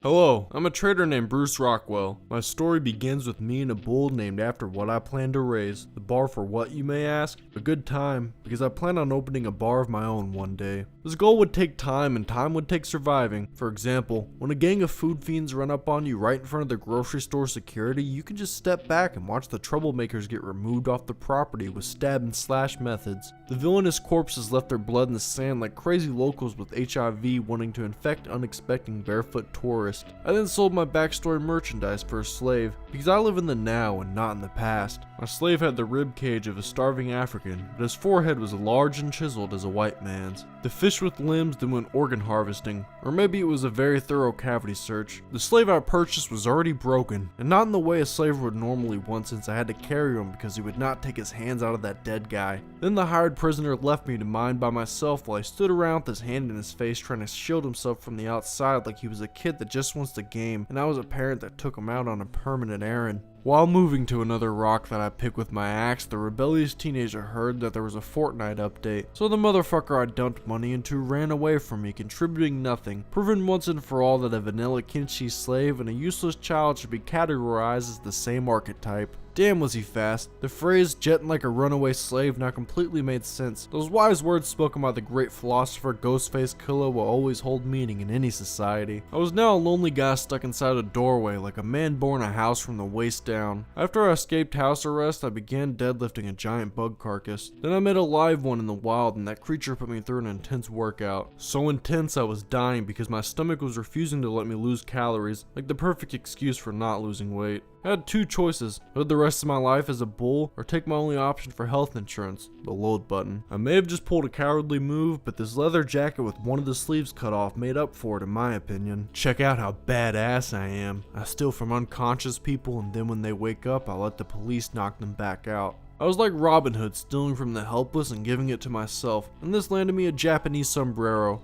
Hello, I'm a trader named Bruce Rockwell. My story begins with me and a bull named after what I plan to raise. The bar for what, you may ask? A good time, because I plan on opening a bar of my own one day. This goal would take time, and time would take surviving. For example, when a gang of food fiends run up on you right in front of the grocery store security, you can just step back and watch the troublemakers get removed off the property with stab and slash methods. The villainous corpses left their blood in the sand like crazy locals with HIV wanting to infect unexpected barefoot tourists. I then sold my backstory merchandise for a slave, because I live in the now and not in the past. My slave had the rib cage of a starving African, but his forehead was large and chiseled as a white man's. The fish with limbs then went organ harvesting, or maybe it was a very thorough cavity search. The slave I purchased was already broken, and not in the way a slave would normally want, since I had to carry him because he would not take his hands out of that dead guy. Then the hired prisoner left me to mind by myself while he stood around with his hand in his face trying to shield himself from the outside like he was a kid that just wants to game, and I was a parent that took him out on a permanent errand. While moving to another rock that I picked with my axe, the rebellious teenager heard that there was a Fortnite update, so the motherfucker I dumped money into ran away from me, contributing nothing, proving once and for all that a vanilla Kenshi slave and a useless child should be categorized as the same archetype. Damn, was he fast. The phrase jetting like a runaway slave now completely made sense. Those wise words spoken by the great philosopher Ghostface Killah will always hold meaning in any society. I was now a lonely guy stuck inside a doorway like a man born a house from the waist down. After I escaped house arrest, I began deadlifting a giant bug carcass. Then I met a live one in the wild, and that creature put me through an intense workout. So intense I was dying because my stomach was refusing to let me lose calories, like the perfect excuse for not losing weight. I had two choices: live the rest of my life as a bull, or take my only option for health insurance, the load button. I may have just pulled a cowardly move, but this leather jacket with one of the sleeves cut off made up for it in my opinion. Check out how badass I am. I steal from unconscious people, and then when they wake up, I let the police knock them back out. I was like Robin Hood, stealing from the helpless and giving it to myself, and this landed me a Japanese sombrero.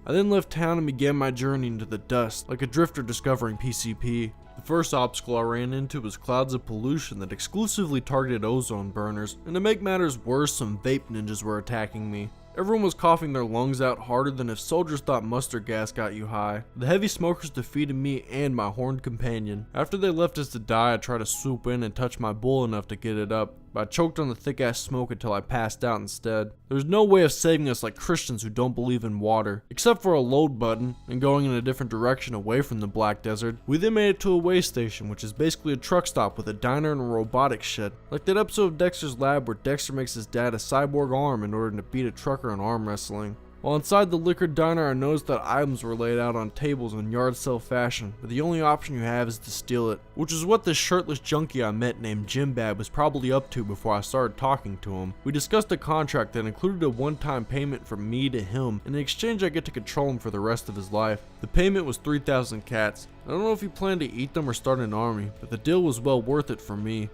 I then left town and began my journey into the dust, like a drifter discovering PCP. The first obstacle I ran into was clouds of pollution that exclusively targeted ozone burners, and to make matters worse, some vape ninjas were attacking me. Everyone was coughing their lungs out harder than if soldiers thought mustard gas got you high. The heavy smokers defeated me and my horned companion. After they left us to die, I tried to swoop in and touch my bull enough to get it up, but I choked on the thick ass smoke until I passed out instead. There's no way of saving us like Christians who don't believe in water, except for a load button and going in a different direction away from the Black Desert. We then made it to a way station, which is basically a truck stop with a diner and a robotics shed, like that episode of Dexter's Lab where Dexter makes his dad a cyborg arm in order to beat a trucker in arm wrestling. While inside the liquor diner, I noticed that items were laid out on tables in yard sale fashion, but the only option you have is to steal it, which is what this shirtless junkie I met named Jim Bad was probably up to before I started talking to him. We discussed a contract that included a one-time payment from me to him, and in exchange I get to control him for the rest of his life. The payment was 3,000 cats. I don't know if he planned to eat them or start an army, but the deal was well worth it for me.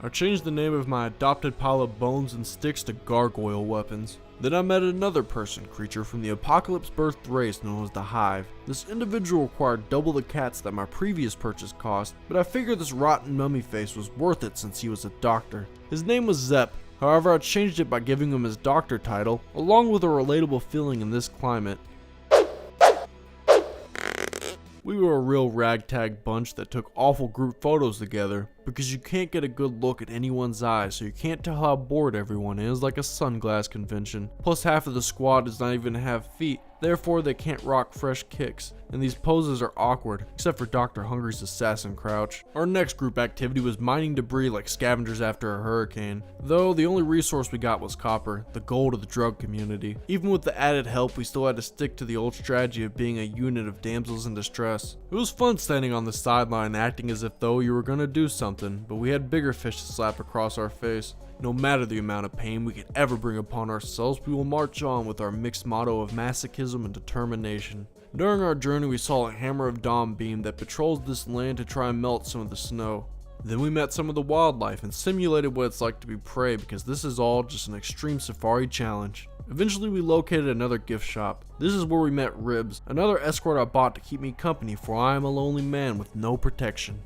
I changed the name of my adopted pile of bones and sticks to gargoyle weapons. Then I met another person creature from the apocalypse birthed race known as the Hive. This individual required double the cats that my previous purchase cost, but I figured this rotten mummy face was worth it since he was a doctor. His name was Zepp. However, I changed it by giving him his doctor title, along with a relatable feeling in this climate. We were a real ragtag bunch that took awful group photos together, because you can't get a good look at anyone's eyes, so you can't tell how bored everyone is, like a sunglass convention. Plus half of the squad does not even have feet, therefore they can't rock fresh kicks, and these poses are awkward, except for Dr. Hungry's assassin crouch. Our next group activity was mining debris like scavengers after a hurricane, though the only resource we got was copper, the gold of the drug community. Even with the added help, we still had to stick to the old strategy of being a unit of damsels in distress. It was fun standing on the sideline acting as if though you were gonna do something, but we had bigger fish to slap across our face. No matter the amount of pain we could ever bring upon ourselves, we will march on with our mixed motto of masochism and determination. During our journey, we saw a hammer of dawn beam that patrols this land to try and melt some of the snow. Then we met some of the wildlife and simulated what it's like to be prey, because this is all just an extreme safari challenge. Eventually we located another gift shop. This is where we met Ribs, another escort I bought to keep me company, for I am a lonely man with no protection.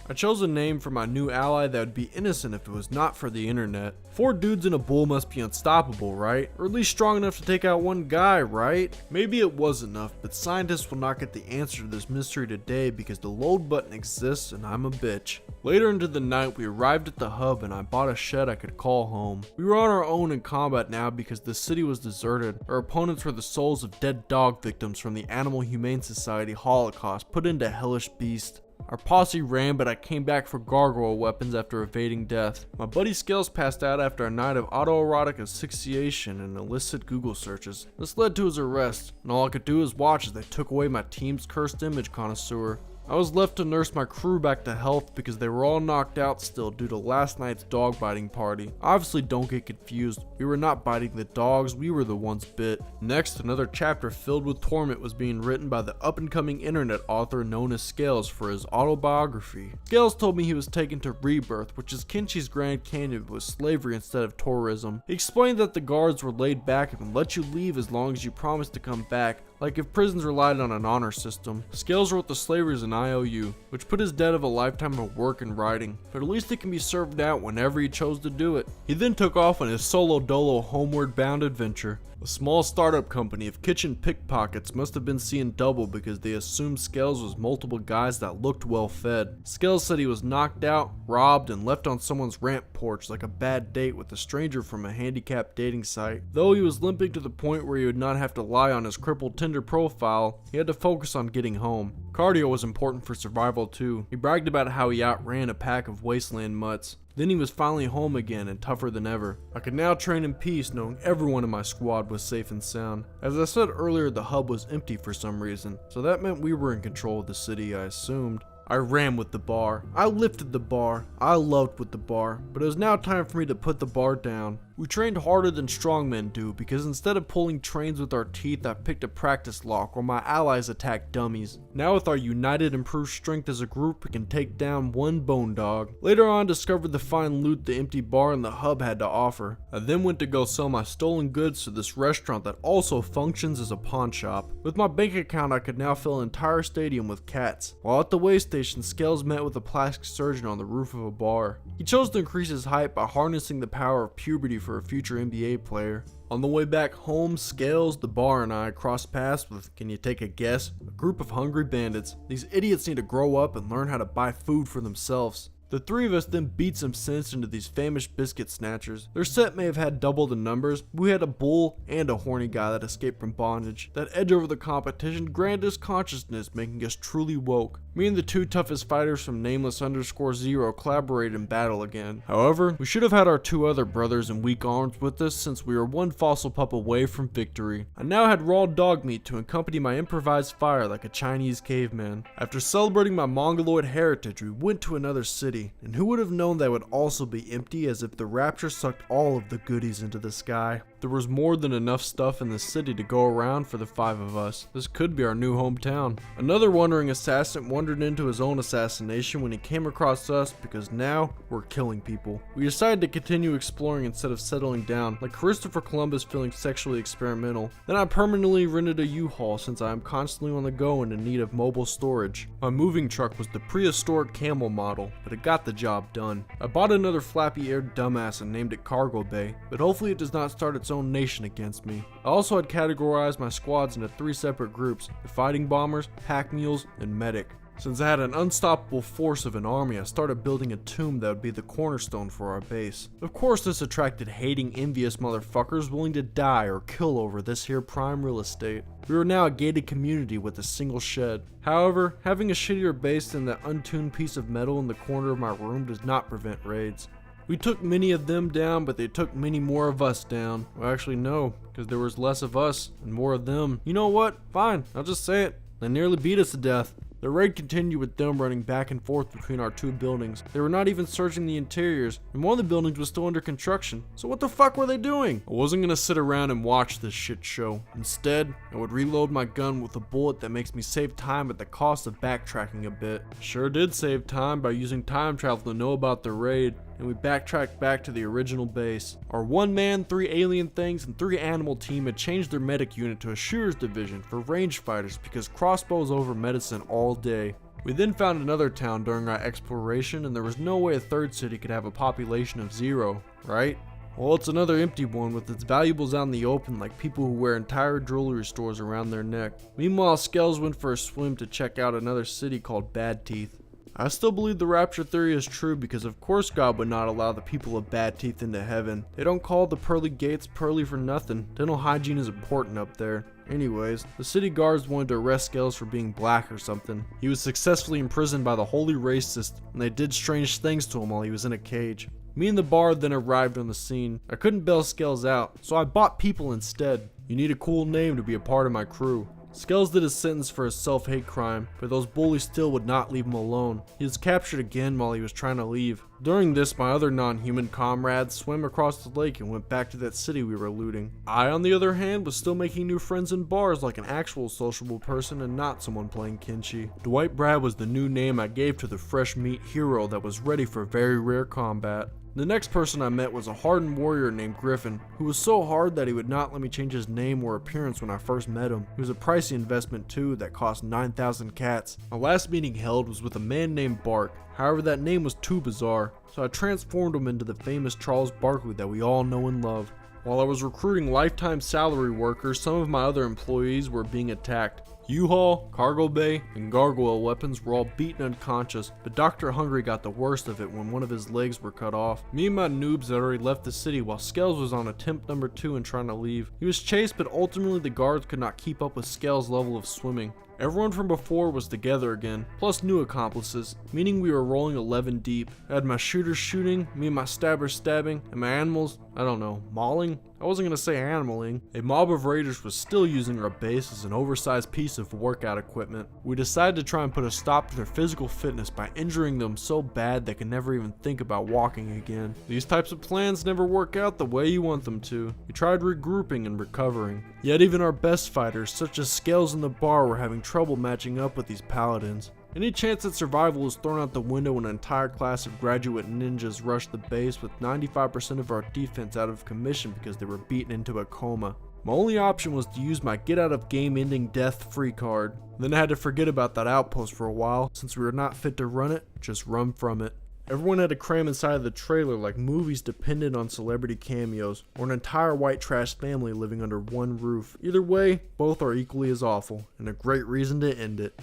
I chose a name for my new ally that would be innocent if it was not for the internet. 4 dudes in a bull must be unstoppable, right? Or at least strong enough to take out one guy, right? Maybe it was enough, but scientists will not get the answer to this mystery today because the load button exists and I'm a bitch. Later into the night, we arrived at the hub and I bought a shed I could call home. We were on our own in combat now because the city was deserted. Our opponents were the souls of dead dog victims from the Animal Humane Society Holocaust put into hellish beast. Our posse ran, but I came back for gargoyle weapons after evading death. My buddy Scales passed out after a night of autoerotic asphyxiation and illicit Google searches. This led to his arrest, and all I could do was watch as they took away my team's cursed image connoisseur. I was left to nurse my crew back to health because they were all knocked out still due to last night's dog biting party. Obviously, don't get confused. We were not biting the dogs, we were the ones bit. Next, another chapter filled with torment was being written by the up-and-coming internet author known as Scales for his autobiography. Scales told me he was taken to Rebirth, which is Kenshi's Grand Canyon with slavery instead of tourism. He explained that the guards were laid back and let you leave as long as you promised to come back, like if prisons relied on an honor system. Scales wrote the slavery as an IOU, which put his debt of a lifetime of work and writing, but at least it can be served out whenever he chose to do it. He then took off on his solo dolo homeward bound adventure. A small startup company of kitchen pickpockets must have been seeing double because they assumed Scales was multiple guys that looked well fed. Scales said he was knocked out, robbed, and left on someone's ramp porch like a bad date with a stranger from a handicapped dating site. Though he was limping to the point where he would not have to lie on his crippled Tinder profile, he had to focus on getting home. Cardio was important for survival too. He bragged about how he outran a pack of wasteland mutts. Then he was finally home again and tougher than ever. I could now train in peace knowing everyone in my squad was safe and sound. As I said earlier, the hub was empty for some reason, so that meant we were in control of the city, I assumed. I ran with the bar. I lifted the bar. I loved with the bar, but it was now time for me to put the bar down. We trained harder than strongmen do because instead of pulling trains with our teeth, I picked a practice lock while my allies attacked dummies. Now with our united improved strength as a group, we can take down one bone dog. Later on, I discovered the fine loot the empty bar and the hub had to offer. I then went to go sell my stolen goods to this restaurant that also functions as a pawn shop. With my bank account, I could now fill an entire stadium with cats. While at the way station, Scales met with a plastic surgeon on the roof of a bar. He chose to increase his height by harnessing the power of puberty for a future NBA player. On the way back home, Scales, the bar, and I crossed paths with, can you take a guess, a group of hungry bandits. These idiots need to grow up and learn how to buy food for themselves. The three of us then beat some sense into these famished biscuit snatchers. Their set may have had double the numbers, but we had a bull and a horny guy that escaped from bondage. That edge over the competition granted us consciousness, making us truly woke. Me and the two toughest fighters from Nameless_0 collaborated in battle again. However, we should have had our 2 other brothers in weak arms with us since we were 1 fossil pup away from victory. I now had raw dog meat to accompany my improvised fire like a Chinese caveman. After celebrating my Mongoloid heritage, we went to another city, and who would have known that would also be empty, as if the rapture sucked all of the goodies into the sky. There was more than enough stuff in the city to go around for the 5 of us. This could be our new hometown. Another wandering assassin wandered into his own assassination when he came across us because now we're killing people. We decided to continue exploring instead of settling down, like Christopher Columbus feeling sexually experimental. Then I permanently rented a U-Haul since I am constantly on the go and in need of mobile storage. My moving truck was the prehistoric camel model, but it got the job done. I bought another flappy-eared dumbass and named it Cargo Bay, but hopefully it does not start its own nation against me. I also had categorized my squads into 3 separate groups: the fighting bombers, pack mules, and medic. Since I had an unstoppable force of an army, I started building a tomb that would be the cornerstone for our base. Of course, this attracted hating, envious motherfuckers willing to die or kill over this here prime real estate. We were now a gated community with a single shed. However, having a shittier base than that untuned piece of metal in the corner of my room does not prevent raids. We took many of them down, but they took many more of us down. Well, actually no, because there was less of us and more of them. You know what? Fine, I'll just say it. They nearly beat us to death. The raid continued with them running back and forth between our 2 buildings. They were not even searching the interiors, and one of the buildings was still under construction. So what the fuck were they doing? I wasn't gonna sit around and watch this shit show. Instead, I would reload my gun with a bullet that makes me save time at the cost of backtracking a bit. Sure did save time by using time travel to know about the raid, and we backtracked back to the original base. Our 1-man, 3 alien things, and 3 animal team had changed their medic unit to a shooter's division for range fighters because crossbows over medicine all day. We then found another town during our exploration, and there was no way a third city could have a population of 0, right? Well, it's another empty one with its valuables out in the open like people who wear entire jewelry stores around their neck. Meanwhile, Skels went for a swim to check out another city called Bad Teeth. I still believe the rapture theory is true because of course God would not allow the people of Bad Teeth into heaven. They don't call the pearly gates pearly for nothing. Dental hygiene is important up there. Anyways, the city guards wanted to arrest Skels for being black or something. He was successfully imprisoned by the holy racist, and they did strange things to him while he was in a cage. Me and the bard then arrived on the scene. I couldn't bail Skels out, so I bought people instead. You need a cool name to be a part of my crew. Skels did his sentence for a self-hate crime, but those bullies still would not leave him alone. He was captured again while he was trying to leave. During this, my other non-human comrades swam across the lake and went back to that city we were looting. I, on the other hand, was still making new friends in bars like an actual sociable person and not someone playing Kenshi. Dwight Brad was the new name I gave to the fresh meat hero that was ready for very rare combat. The next person I met was a hardened warrior named Griffin, who was so hard that he would not let me change his name or appearance when I first met him. He was a pricey investment too that cost 9,000 cats. My last meeting held was with a man named Bark. However, that name was too bizarre, so I transformed him into the famous Charles Barkley that we all know and love. While I was recruiting lifetime salary workers, some of my other employees were being attacked. U-Haul, cargo bay, and gargoyle weapons were all beaten unconscious, but Dr. Hungry got the worst of it when one of his legs were cut off. Me and my noobs had already left the city while Skels was on attempt number 2 and trying to leave. He was chased, but ultimately the guards could not keep up with Skels' level of swimming. Everyone from before was together again, plus new accomplices, meaning we were rolling 11 deep. I had my shooters shooting, me and my stabbers stabbing, and my animals, I don't know, mauling? I wasn't gonna say animaling. A mob of raiders was still using our base as an oversized piece of workout equipment. We decided to try and put a stop to their physical fitness by injuring them so bad they could never even think about walking again. These types of plans never work out the way you want them to. We tried regrouping and recovering. Yet even our best fighters, such as Skels in the bar, were having trouble matching up with these paladins. Any chance at survival was thrown out the window when an entire class of graduate ninjas rushed the base with 95% of our defense out of commission because they were beaten into a coma. My only option was to use my get out of game ending death free card. Then I had to forget about that outpost for a while since we were not fit to run it, just run from it. Everyone had to cram inside of the trailer like movies dependent on celebrity cameos, or an entire white trash family living under one roof. Either way, both are equally as awful, and a great reason to end it.